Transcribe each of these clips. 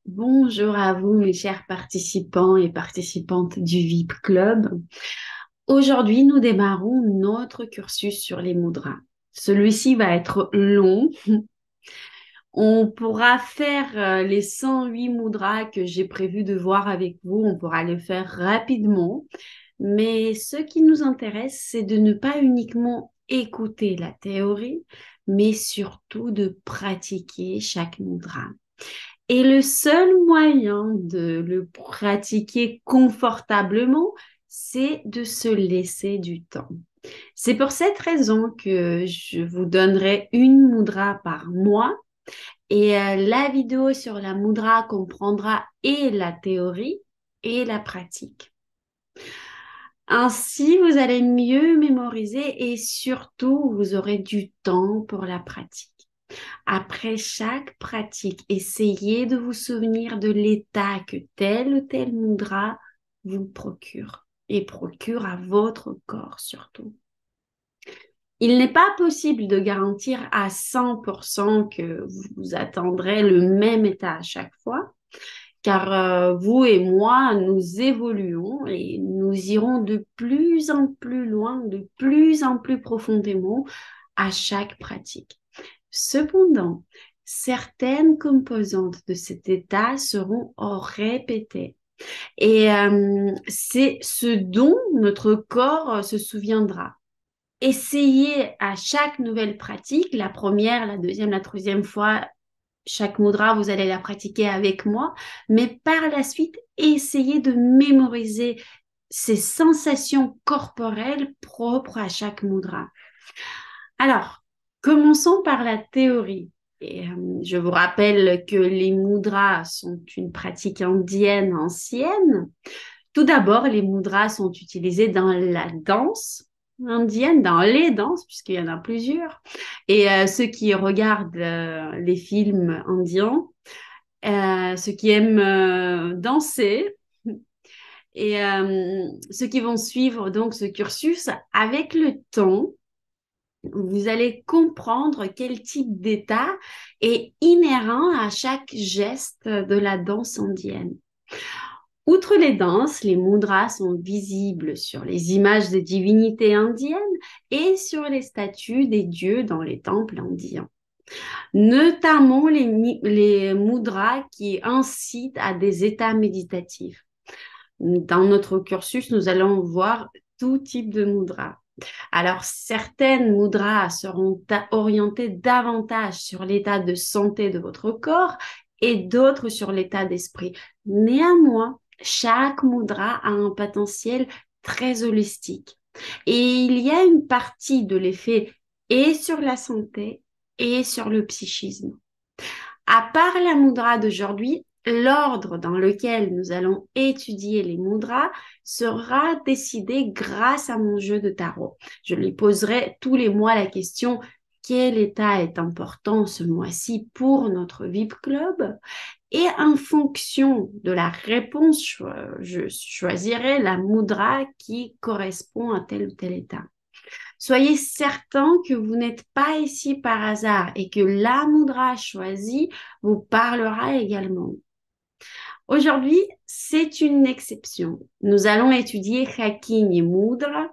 Bonjour à vous, mes chers participants et participantes du VIP Club. Aujourd'hui, nous démarrons notre cursus sur les mudras. Celui-ci va être long. On pourra faire les 108 mudras que j'ai prévu de voir avec vous. On pourra le faire rapidement. Mais ce qui nous intéresse, c'est de ne pas uniquement écouter la théorie, mais surtout de pratiquer chaque mudra. Et le seul moyen de le pratiquer confortablement, c'est de se laisser du temps. C'est pour cette raison que je vous donnerai une mudra par mois et la vidéo sur la mudra comprendra et la théorie et la pratique. Ainsi, vous allez mieux mémoriser et surtout, vous aurez du temps pour la pratique. Après chaque pratique, essayez de vous souvenir de l'état que tel ou tel mudra vous procure et procure à votre corps surtout. Il n'est pas possible de garantir à 100% que vous atteindrez le même état à chaque fois, car vous et moi, nous évoluons et nous irons de plus en plus loin, de plus en plus profondément à chaque pratique. Cependant, certaines composantes de cet état seront répétées. Et c'est ce dont notre corps se souviendra. Essayez à chaque nouvelle pratique, la première, la deuxième, la troisième fois, chaque mudra, vous allez la pratiquer avec moi, mais par la suite, essayez de mémoriser ces sensations corporelles propres à chaque mudra. Alors, commençons par la théorie. Et, je vous rappelle que les mudras sont une pratique indienne ancienne. Tout d'abord, les mudras sont utilisés dans la danse indienne, dans les danses, puisqu'il y en a plusieurs. Et ceux qui regardent les films indiens, ceux qui aiment danser, et ceux qui vont suivre donc ce cursus, avec le temps, vous allez comprendre quel type d'état est inhérent à chaque geste de la danse indienne. Outre les danses, les mudras sont visibles sur les images des divinités indiennes et sur les statues des dieux dans les temples indiens, notamment les mudras qui incitent à des états méditatifs. Dans notre cursus, nous allons voir tout type de mudras. Alors, certaines mudras seront orientées davantage sur l'état de santé de votre corps et d'autres sur l'état d'esprit. Néanmoins, chaque mudra a un potentiel très holistique. Et il y a une partie de l'effet et sur la santé et sur le psychisme. À part la mudra d'aujourd'hui, l'ordre dans lequel nous allons étudier les mudras sera décidé grâce à mon jeu de tarot. Je lui poserai tous les mois la question: quel état est important ce mois-ci pour notre VIP Club? Et en fonction de la réponse, je choisirai la mudra qui correspond à tel ou tel état. Soyez certain que vous n'êtes pas ici par hasard et que la mudra choisie vous parlera également. Aujourd'hui, c'est une exception. Nous allons étudier Hakini Mudra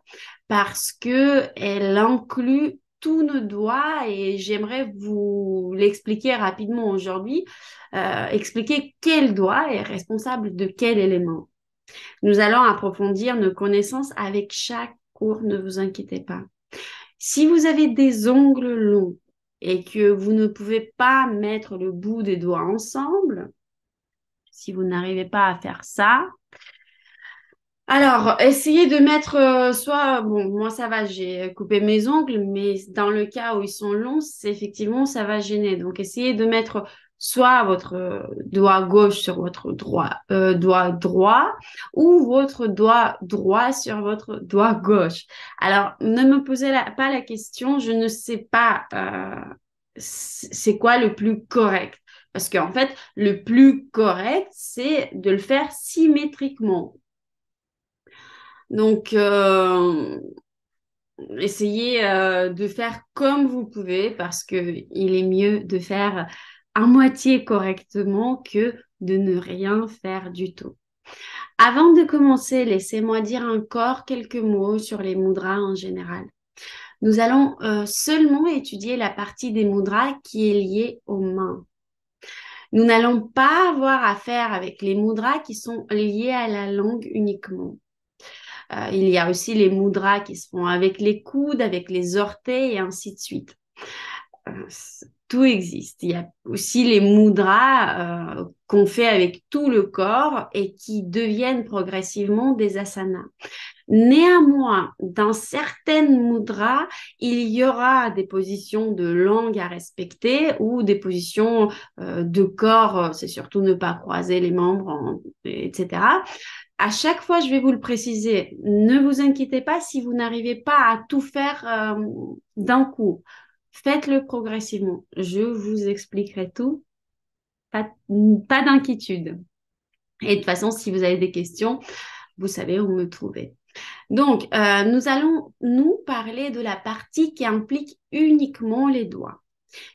parce que elle inclut tous nos doigts et j'aimerais vous l'expliquer rapidement aujourd'hui, expliquer quel doigt est responsable de quel élément. Nous allons approfondir nos connaissances avec chaque cours, ne vous inquiétez pas. Si vous avez des ongles longs et que vous ne pouvez pas mettre le bout des doigts ensemble, si vous n'arrivez pas à faire ça, alors essayez de mettre soit, bon, moi ça va, j'ai coupé mes ongles, mais dans le cas où ils sont longs, effectivement, ça va gêner. Donc essayez de mettre soit votre doigt gauche sur votre doigt droit ou votre doigt droit sur votre doigt gauche. Alors, ne me posez pas la question, je ne sais pas c'est quoi le plus correct. Parce qu'en fait, le plus correct, c'est de le faire symétriquement. Donc, essayez de faire comme vous pouvez parce que il est mieux de faire à moitié correctement que de ne rien faire du tout. Avant de commencer, laissez-moi dire encore quelques mots sur les mudras en général. Nous allons seulement étudier la partie des mudras qui est liée aux mains. Nous n'allons pas avoir affaire avec les mudras qui sont liés à la langue uniquement. Il y a aussi les mudras qui se font avec les coudes, avec les orteils et ainsi de suite. Tout existe. Il y a aussi les mudras qu'on fait avec tout le corps et qui deviennent progressivement des asanas. Néanmoins, dans certaines mudras, il y aura des positions de langue à respecter ou des positions de corps, c'est surtout ne pas croiser les membres, etc. À chaque fois, je vais vous le préciser, ne vous inquiétez pas si vous n'arrivez pas à tout faire d'un coup. Faites-le progressivement. Je vous expliquerai tout. Pas d'inquiétude. Et de toute façon, si vous avez des questions, vous savez où me trouver. Donc, nous allons nous parler de la partie qui implique uniquement les doigts.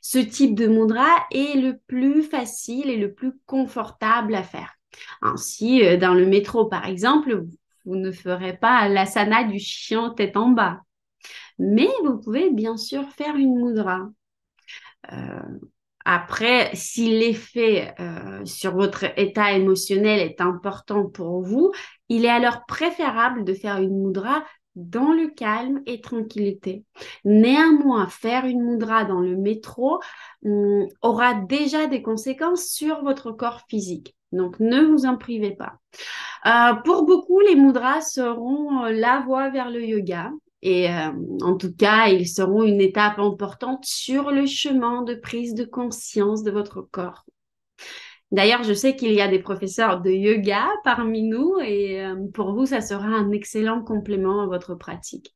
Ce type de mudra est le plus facile et le plus confortable à faire. Ainsi, dans le métro, par exemple, vous ne ferez pas l'asana du chien tête en bas. Mais vous pouvez bien sûr faire une mudra. Euh, Après, si l'effet sur votre état émotionnel est important pour vous, il est alors préférable de faire une mudra dans le calme et tranquillité. Néanmoins, faire une mudra dans le métro aura déjà des conséquences sur votre corps physique. Donc, ne vous en privez pas. Pour beaucoup, les mudras seront la voie vers le yoga. Et en tout cas, ils seront une étape importante sur le chemin de prise de conscience de votre corps. D'ailleurs, je sais qu'il y a des professeurs de yoga parmi nous et pour vous, ça sera un excellent complément à votre pratique.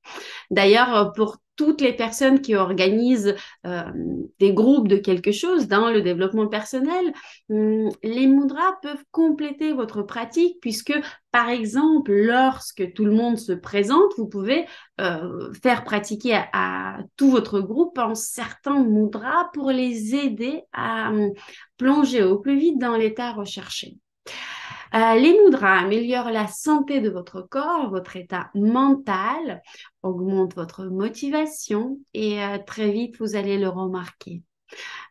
D'ailleurs, pour toutes les personnes qui organisent des groupes de quelque chose dans le développement personnel, les mudras peuvent compléter votre pratique puisque, par exemple, lorsque tout le monde se présente, vous pouvez faire pratiquer à tout votre groupe en certains mudras pour les aider à plonger au plus vite dans l'état recherché. Les mudras améliorent la santé de votre corps, votre état mental, augmentent votre motivation et très vite, vous allez le remarquer.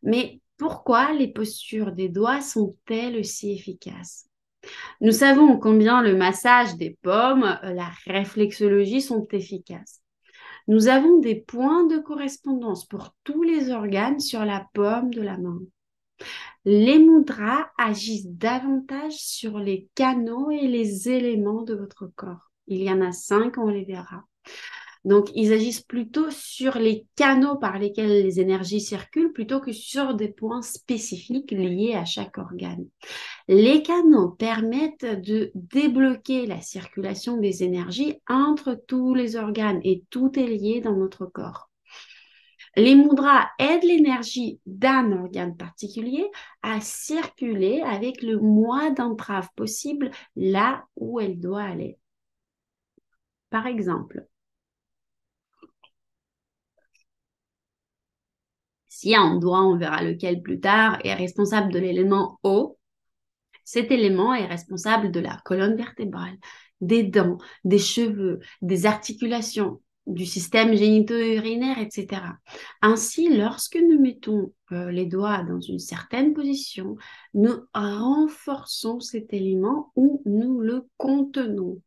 Mais pourquoi les postures des doigts sont-elles si efficaces? Nous savons combien le massage des pommes, la réflexologie sont efficaces. Nous avons des points de correspondance pour tous les organes sur la paume de la main. Les mudras agissent davantage sur les canaux et les éléments de votre corps. Il y en a 5, on les verra. Donc, ils agissent plutôt sur les canaux par lesquels les énergies circulent plutôt que sur des points spécifiques liés à chaque organe. Les canaux permettent de débloquer la circulation des énergies entre tous les organes et tout est lié dans notre corps. Les mudras aident l'énergie d'un organe particulier à circuler avec le moins d'entrave possible là où elle doit aller. Par exemple, si un doigt, on verra lequel plus tard, est responsable de l'élément eau, cet élément est responsable de la colonne vertébrale, des dents, des cheveux, des articulations, du système génito-urinaire, etc. Ainsi, lorsque nous mettons les doigts dans une certaine position, nous renforçons cet élément ou nous le contenons.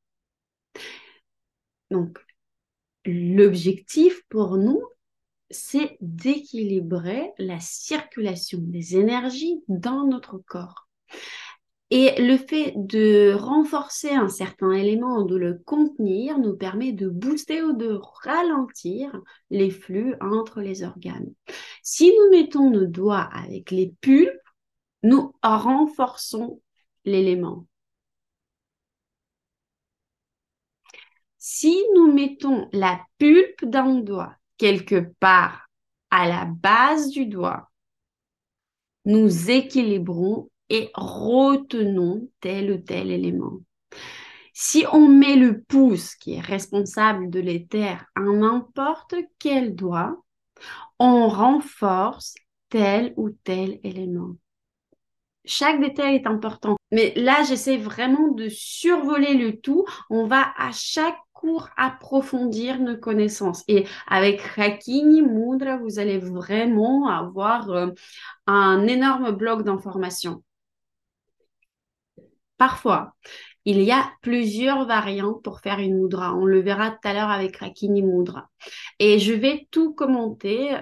Donc, l'objectif pour nous, c'est d'équilibrer la circulation des énergies dans notre corps. Et le fait de renforcer un certain élément, de le contenir, nous permet de booster ou de ralentir les flux entre les organes. Si nous mettons nos doigts avec les pulpes, nous renforçons l'élément. Si nous mettons la pulpe d'un doigt quelque part à la base du doigt, nous équilibrons et retenons tel ou tel élément. Si on met le pouce qui est responsable de l'éther à n'importe quel doigt, on renforce tel ou tel élément. Chaque détail est important. Mais là, j'essaie vraiment de survoler le tout. On va à chaque cours approfondir nos connaissances. Et avec Hakini Mudra, vous allez vraiment avoir un énorme bloc d'informations. Parfois, il y a plusieurs variantes pour faire une mudra. On le verra tout à l'heure avec Hakini Mudra. Et je vais tout commenter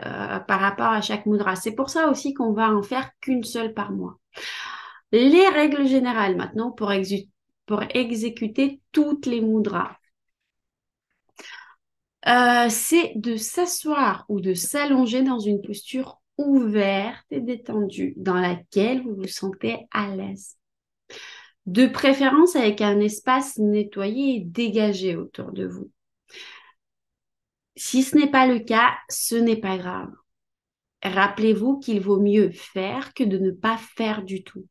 par rapport à chaque mudra. C'est pour ça aussi qu'on va en faire qu'une seule par mois. Les règles générales maintenant pour exécuter toutes les mudras. C'est de s'asseoir ou de s'allonger dans une posture ouverte et détendue dans laquelle vous vous sentez à l'aise. De préférence avec un espace nettoyé et dégagé autour de vous. Si ce n'est pas le cas, ce n'est pas grave. Rappelez-vous qu'il vaut mieux faire que de ne pas faire du tout.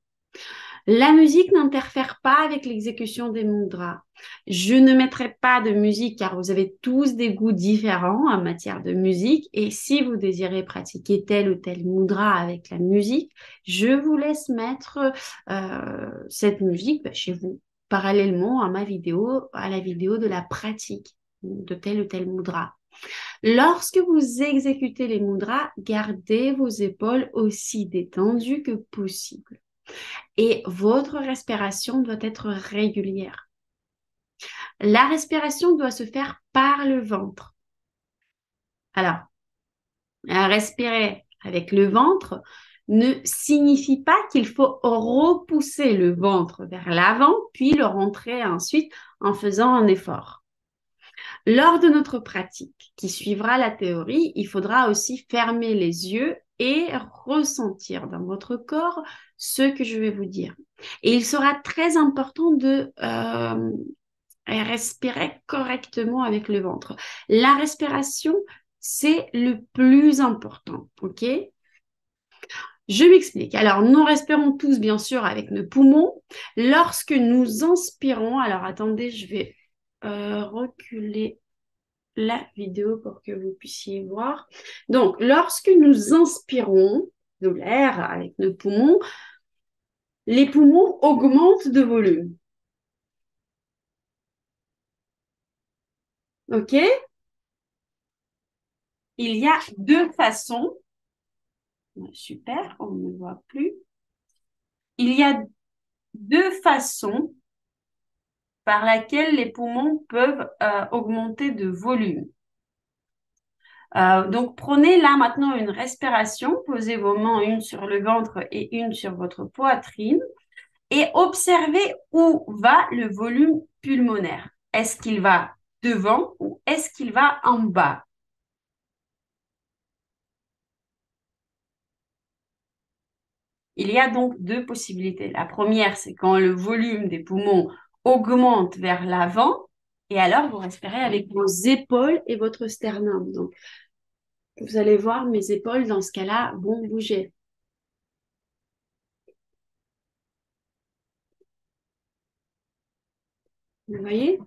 La musique n'interfère pas avec l'exécution des mudras. Je ne mettrai pas de musique car vous avez tous des goûts différents en matière de musique et si vous désirez pratiquer tel ou tel mudra avec la musique, je vous laisse mettre cette musique chez vous, parallèlement à à la vidéo de la pratique de tel ou tel mudra. Lorsque vous exécutez les mudras, gardez vos épaules aussi détendues que possible et votre respiration doit être régulière. La respiration doit se faire par le ventre. Alors, respirer avec le ventre ne signifie pas qu'il faut repousser le ventre vers l'avant, puis le rentrer ensuite en faisant un effort. Lors de notre pratique qui suivra la théorie, il faudra aussi fermer les yeux et ressentir dans votre corps ce que je vais vous dire. Et il sera très important de respirer correctement avec le ventre. La respiration, c'est le plus important, ok? Je m'explique. Alors, nous respirons tous, bien sûr, avec nos poumons. Lorsque nous inspirons, alors attendez, je vais reculer la vidéo pour que vous puissiez voir. Donc, lorsque nous inspirons de l'air avec nos poumons, les poumons augmentent de volume. OK? Il y a deux façons. Super, on ne voit plus. Il y a deux façons par laquelle les poumons peuvent augmenter de volume. Donc, prenez là maintenant une respiration, posez vos mains une sur le ventre et une sur votre poitrine et observez où va le volume pulmonaire. Est-ce qu'il va devant ou est-ce qu'il va en bas? Il y a donc deux possibilités. La première, c'est quand le volume des poumons augmente vers l'avant et alors vous respirez avec vos épaules et votre sternum. Donc, vous allez voir mes épaules dans ce cas-là vont bouger. Vous voyez?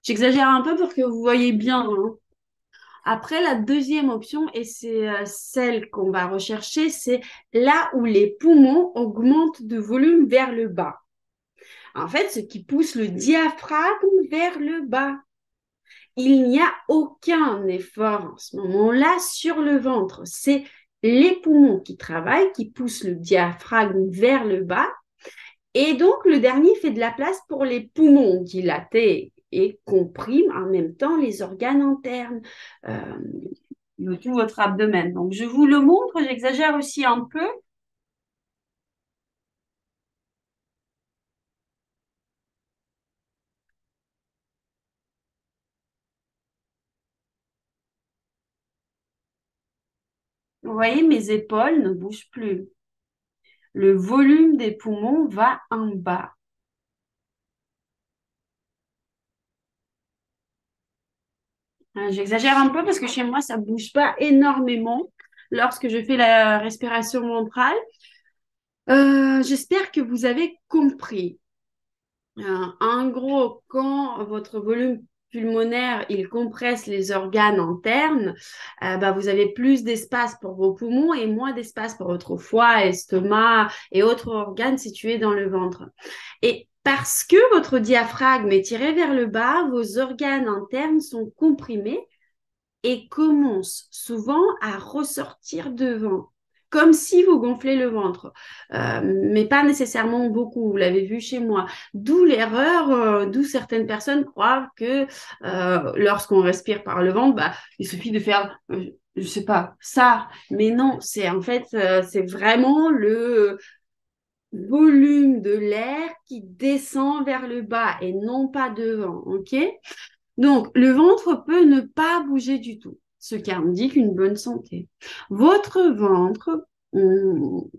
J'exagère un peu pour que vous voyez bien, hein. Après, la deuxième option, et c'est celle qu'on va rechercher, c'est là où les poumons augmentent de volume vers le bas. En fait, ce qui pousse le diaphragme vers le bas. Il n'y a aucun effort en ce moment-là sur le ventre. C'est les poumons qui travaillent, qui poussent le diaphragme vers le bas. Et donc, le dernier fait de la place pour les poumons dilatés et comprime en même temps les organes internes, tout votre abdomen. Donc, je vous le montre, j'exagère aussi un peu. Vous voyez, mes épaules ne bougent plus. Le volume des poumons va en bas. J'exagère un peu parce que chez moi, ça ne bouge pas énormément lorsque je fais la respiration ventrale. J'espère que vous avez compris. En gros, quand votre volume pulmonaire, il compresse les organes internes, bah, vous avez plus d'espace pour vos poumons et moins d'espace pour votre foie, estomac et autres organes situés dans le ventre. Et parce que votre diaphragme est tiré vers le bas, vos organes internes sont comprimés et commencent souvent à ressortir devant, comme si vous gonflez le ventre, mais pas nécessairement beaucoup, vous l'avez vu chez moi. D'où l'erreur, d'où certaines personnes croient que lorsqu'on respire par le ventre, bah, il suffit de faire, je sais pas, ça. Mais non, c'est en fait, c'est vraiment le volume de l'air qui descend vers le bas et non pas devant, ok? Donc, le ventre peut ne pas bouger du tout, ce qui indique une bonne santé. Votre ventre peut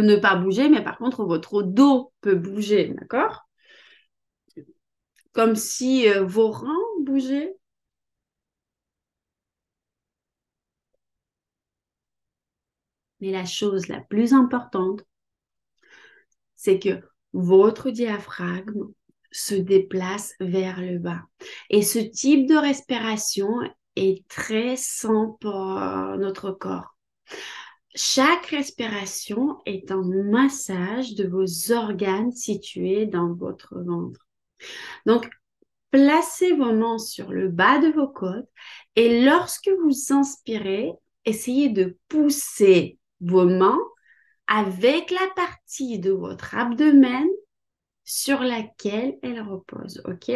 ne pas bouger, mais par contre, votre dos peut bouger, d'accord? Comme si vos reins bougeaient. Mais la chose la plus importante, c'est que votre diaphragme se déplace vers le bas. Et ce type de respiration est très sain pour notre corps. Chaque respiration est un massage de vos organes situés dans votre ventre. Donc, placez vos mains sur le bas de vos côtes et lorsque vous inspirez, essayez de pousser vos mains avec la partie de votre abdomen sur laquelle elle repose, ok?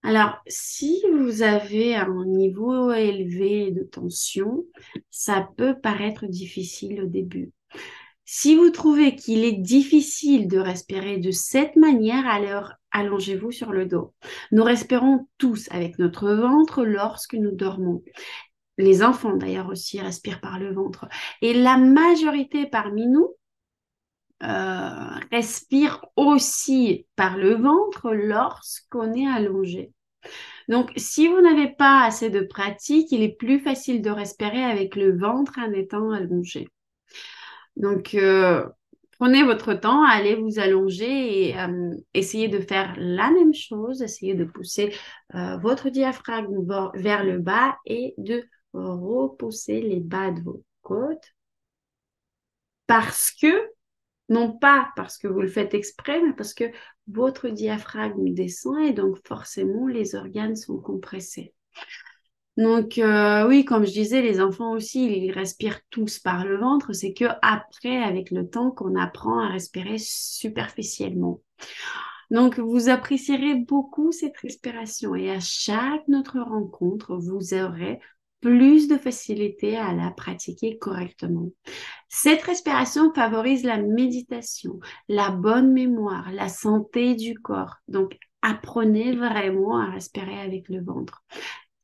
Alors, si vous avez un niveau élevé de tension, ça peut paraître difficile au début. Si vous trouvez qu'il est difficile de respirer de cette manière, alors allongez-vous sur le dos. Nous respirons tous avec notre ventre lorsque nous dormons. Les enfants d'ailleurs aussi respirent par le ventre. Et la majorité parmi nous respire aussi par le ventre lorsqu'on est allongé. Donc, si vous n'avez pas assez de pratique, il est plus facile de respirer avec le ventre en étant allongé. Donc, prenez votre temps, allez vous allonger et essayez de faire la même chose, essayez de pousser votre diaphragme vers le bas et de repousser les bas de vos côtes parce que, non pas parce que vous le faites exprès, mais parce que votre diaphragme descend et donc forcément les organes sont compressés. Donc oui, comme je disais, les enfants aussi, ils respirent tous par le ventre. C'est que après, avec le temps, qu'on apprend à respirer superficiellement. Donc vous apprécierez beaucoup cette respiration et à chaque notre rencontre, vous aurez plus de facilité à la pratiquer correctement. Cette respiration favorise la méditation, la bonne mémoire, la santé du corps. Donc apprenez vraiment à respirer avec le ventre.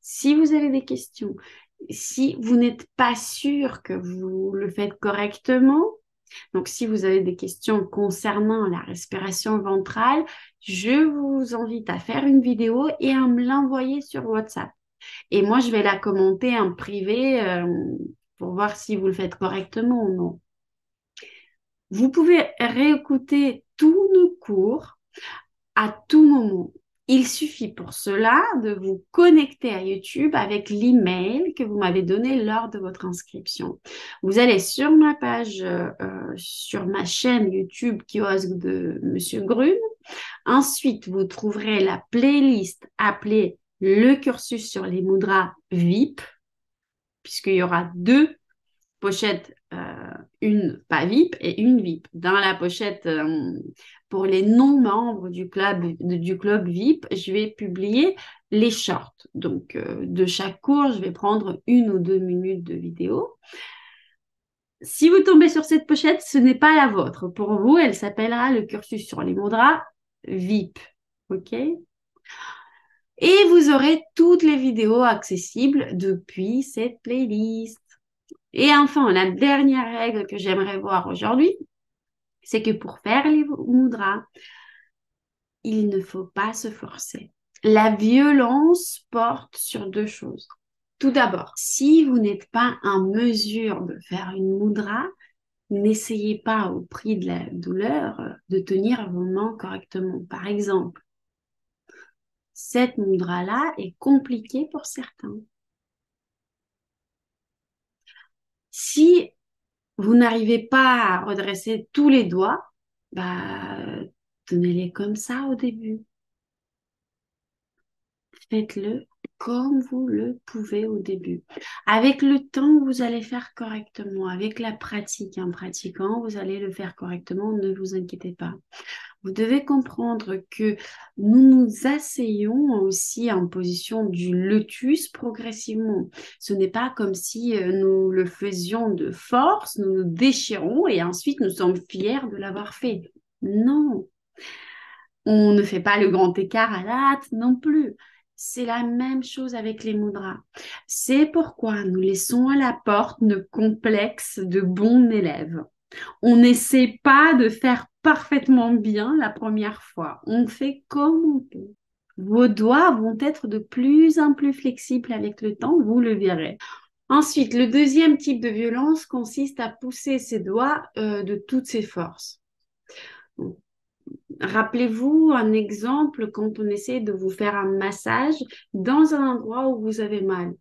Si vous avez des questions, si vous n'êtes pas sûr que vous le faites correctement, donc si vous avez des questions concernant la respiration ventrale, je vous invite à faire une vidéo et à me l'envoyer sur WhatsApp. Et moi, je vais la commenter en privé pour voir si vous le faites correctement ou non. Vous pouvez réécouter tous nos cours à tout moment. Il suffit pour cela de vous connecter à YouTube avec l'email que vous m'avez donné lors de votre inscription. Vous allez sur ma page, sur ma chaîne YouTube Kiosque de Monsieur Grune. Ensuite, vous trouverez la playlist appelée Le cursus sur les mudras VIP, puisqu'il y aura deux pochette, une pas VIP et une VIP. Dans la pochette, pour les non-membres du club VIP, je vais publier les shorts. Donc, de chaque cours, je vais prendre 1 ou 2 minutes de vidéo. Si vous tombez sur cette pochette, ce n'est pas la vôtre. Pour vous, elle s'appellera le cursus sur les mudras VIP. OK? Et vous aurez toutes les vidéos accessibles depuis cette playlist. Et enfin, la dernière règle que j'aimerais voir aujourd'hui, c'est que pour faire les mudras, il ne faut pas se forcer. La violence porte sur deux choses. Tout d'abord, si vous n'êtes pas en mesure de faire une mudra, n'essayez pas au prix de la douleur de tenir vos mains correctement. Par exemple, cette mudra-là est compliquée pour certains. Si vous n'arrivez pas à redresser tous les doigts, bah, tenez-les comme ça au début. Faites-le comme vous le pouvez au début. Avec le temps, vous allez faire correctement. Avec la pratique, en pratiquant, vous allez le faire correctement. Ne vous inquiétez pas. Vous devez comprendre que nous nous asseyons aussi en position du lotus progressivement. Ce n'est pas comme si nous le faisions de force, nous nous déchirons et ensuite nous sommes fiers de l'avoir fait. Non, on ne fait pas le grand écart à la hâte non plus. C'est la même chose avec les mudras. C'est pourquoi nous laissons à la porte nos complexes de bons élèves. On n'essaie pas de faire parfaitement bien la première fois. On fait comme on peut. Vos doigts vont être de plus en plus flexibles avec le temps, vous le verrez. Ensuite, le deuxième type de violence consiste à pousser ses doigts de toutes ses forces. Rappelez-vous un exemple quand on essaie de vous faire un massage dans un endroit où vous avez mal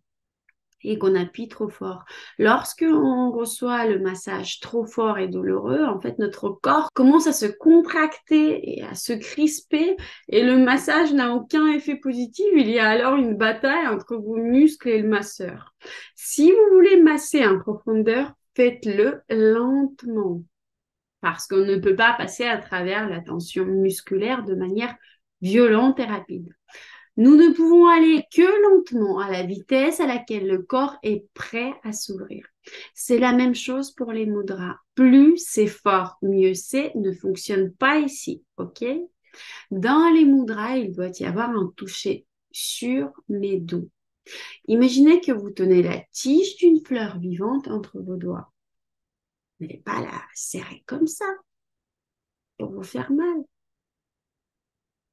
et qu'on appuie trop fort. Lorsque on reçoit le massage trop fort et douloureux, en fait, notre corps commence à se contracter et à se crisper et le massage n'a aucun effet positif. Il y a alors une bataille entre vos muscles et le masseur. Si vous voulez masser en profondeur, faites-le lentement parce qu'on ne peut pas passer à travers la tension musculaire de manière violente et rapide. Nous ne pouvons aller que lentement à la vitesse à laquelle le corps est prêt à s'ouvrir. C'est la même chose pour les mudras. Plus c'est fort, mieux c'est, ne fonctionne pas ici, ok? Dans les mudras, il doit y avoir un toucher sûr mais doux. Imaginez que vous tenez la tige d'une fleur vivante entre vos doigts. N'allez pas la serrer comme ça pour vous faire mal.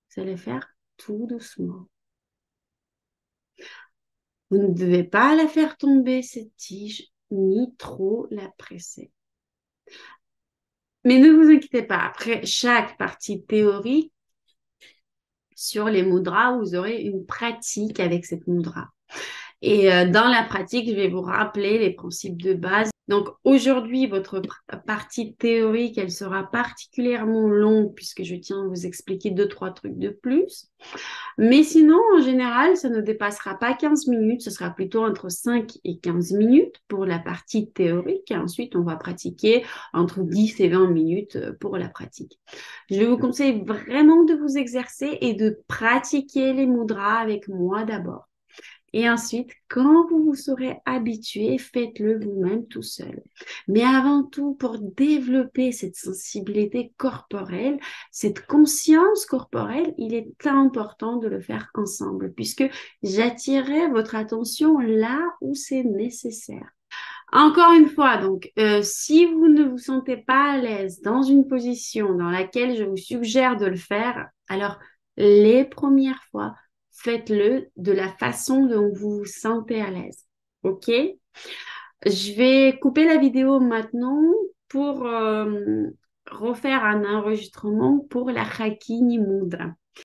Vous allez faire tout doucement. Vous ne devez pas la faire tomber, cette tige, ni trop la presser. Mais ne vous inquiétez pas, après chaque partie théorique sur les mudras, vous aurez une pratique avec cette mudra. Et dans la pratique, je vais vous rappeler les principes de base. Donc aujourd'hui, votre partie théorique, elle sera particulièrement longue puisque je tiens à vous expliquer 2-3 trucs de plus. Mais sinon, en général, ça ne dépassera pas 15 minutes. Ce sera plutôt entre 5 et 15 minutes pour la partie théorique. Et ensuite, on va pratiquer entre 10 et 20 minutes pour la pratique. Je vous conseille vraiment de vous exercer et de pratiquer les mudras avec moi d'abord. Et ensuite, quand vous vous serez habitué, faites-le vous-même tout seul. Mais avant tout, pour développer cette sensibilité corporelle, cette conscience corporelle, il est important de le faire ensemble, puisque j'attirerai votre attention là où c'est nécessaire. Encore une fois, donc, si vous ne vous sentez pas à l'aise dans une position dans laquelle je vous suggère de le faire, alors les premières fois, faites-le de la façon dont vous vous sentez à l'aise. OK? Je vais couper la vidéo maintenant pour refaire un enregistrement pour la Hakini Mudra.